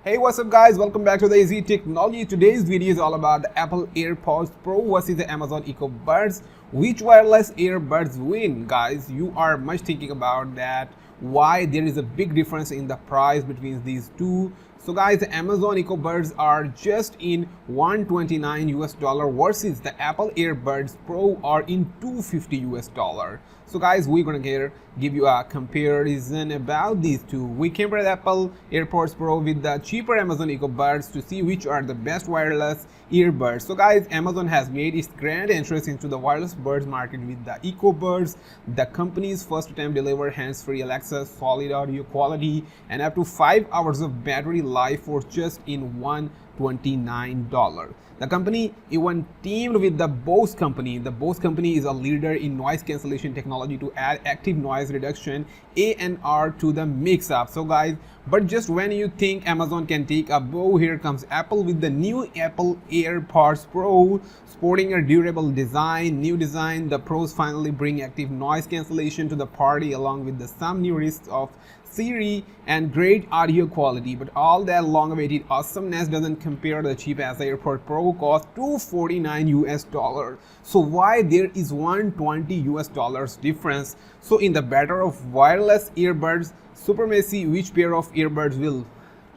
Hey, what's up guys, welcome back to the Easy Technology. Today's video is all about the Apple AirPods Pro versus the Amazon Echo Buds. Which wireless earbuds win? Guys, you are much thinking about that, why there is a big difference in the price between these two. So guys, the Amazon Echo Buds are just in $129 versus the Apple AirPods Pro are in $250. So guys, we're gonna give you a comparison about these two. We compared the Apple AirPods Pro with the cheaper Amazon Echo Buds to see which are the best wireless earbuds. So guys, Amazon has made its grand entrance into the wireless buds market with the Echo Buds. The company's first attempt delivered hands-free Alexa, solid audio quality, and up to 5 hours of battery life for just in $129. The company even teamed with the Bose company. The Bose company is a leader in noise cancellation technology to add active noise reduction (ANR) to the mix-up. So guys, but just when you think Amazon can take a bow, here comes Apple with the new Apple AirPods Pro, sporting a durable new design. The Pros finally bring active noise cancellation to the party, along with some new risks of Siri and great audio quality. But all that long-awaited awesomeness doesn't compare to the cheap as AirPods Pro cost $249. So why there is $120 difference? So in the battle of wireless earbuds supremacy, which pair of earbuds will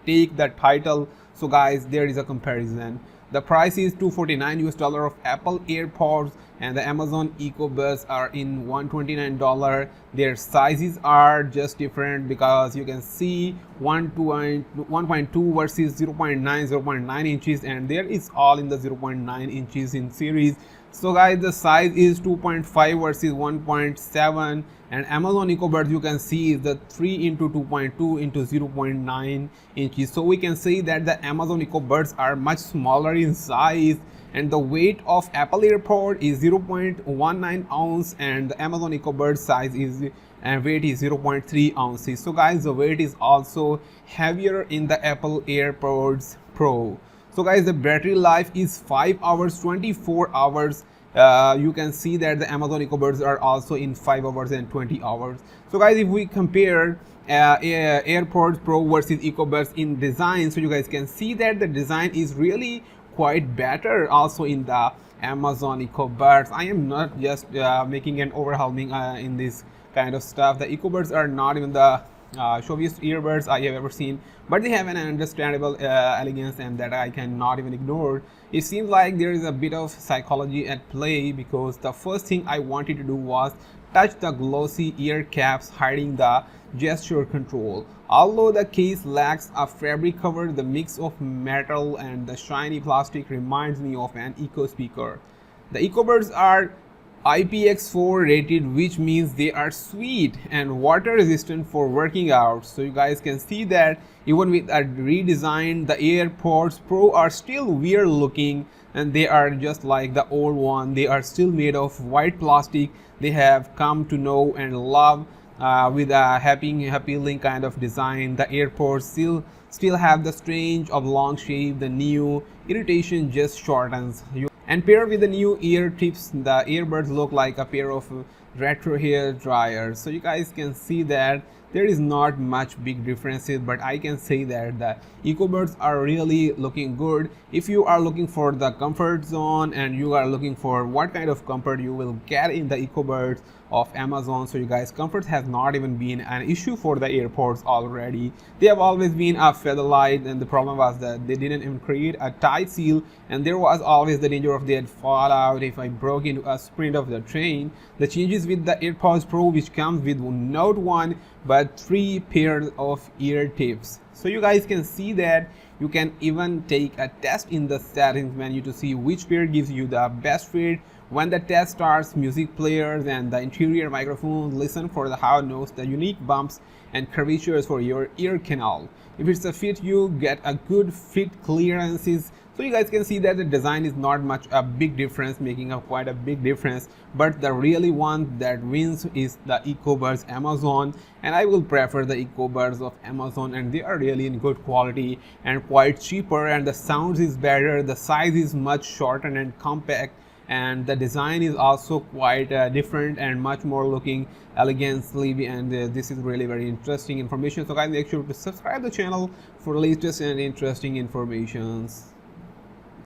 take the title? So guys, there is a comparison. The price is $249 of Apple AirPods, and the Amazon Echo Buds are in $129. Their sizes are just different because you can see 1.2 versus 0.9 inches, and there is all in the 0.9 inches in series. So guys, the size is 2.5 versus 1.7, and Amazon Echo Buds you can see is the 3 into 2.2 into 0.9 inches. So we can say that the Amazon Echo Buds are much smaller in size, and the weight of Apple AirPod is 0.19 ounce, and the Amazon Echo Buds size is and weight is 0.3 ounces. So guys, the weight is also heavier in the Apple AirPods Pro. So guys, the battery life is 5 hours, 24 hours. You can see that the Amazon Echo Buds are also in 5 hours and 20 hours. So guys, if we compare AirPods Pro versus Echo Buds in design, so you guys can see that the design is really quite better also in the Amazon Echo Buds. I am not just making an overwhelming in this kind of stuff. The Echo Buds are not even the showiest earbuds I have ever seen, but they have an understandable elegance, and that I cannot even ignore. It seems like there is a bit of psychology at play, because the first thing I wanted to do was touch the glossy ear caps hiding the gesture control. Although the case lacks a fabric cover, the mix of metal and the shiny plastic reminds me of an Echo speaker. The Echo Buds are IPX4 rated, which means they are sweet and water resistant for working out. So you guys can see that even with a redesign, the AirPods Pro are still weird looking, and they are just like the old one. They are still made of white plastic. They have come to know and love with a appealing kind of design. The AirPods still have the strange oblong shape. The new irritation just shortens. And paired with the new ear tips, the earbuds look like a pair of retro hair dryers. So you guys can see that there is not much big differences, but I can say that the Echo Buds are really looking good. If you are looking for the comfort zone, and you are looking for what kind of comfort you will get in the Echo Buds of Amazon, so you guys, comfort has not even been an issue for the AirPods already. They have always been a featherlight, and the problem was that they didn't even create a tight seal, and there was always the danger of they'd fall out if I broke into a sprint of the train. The changes with the AirPods Pro, which comes with not one but 3 pairs of ear tips. So you guys can see that you can even take a test in the settings menu to see which pair gives you the best fit. When the test starts, music players and the interior microphone listen for the hard notes, the unique bumps and curvatures for your ear canal. If it's a fit, you get a good fit clearances. So you guys can see that the design is not much a big difference, making up quite a big difference, but the really one that wins is the Echo Buds Amazon, and I will prefer the Echo Buds of Amazon, and they are really in good quality and quite cheaper, and the sound is better. The size is much shorter and compact, and the design is also quite different and much more looking elegant, sleevy, and this is really very interesting information. So guys, make sure to subscribe the channel for latest and interesting informations.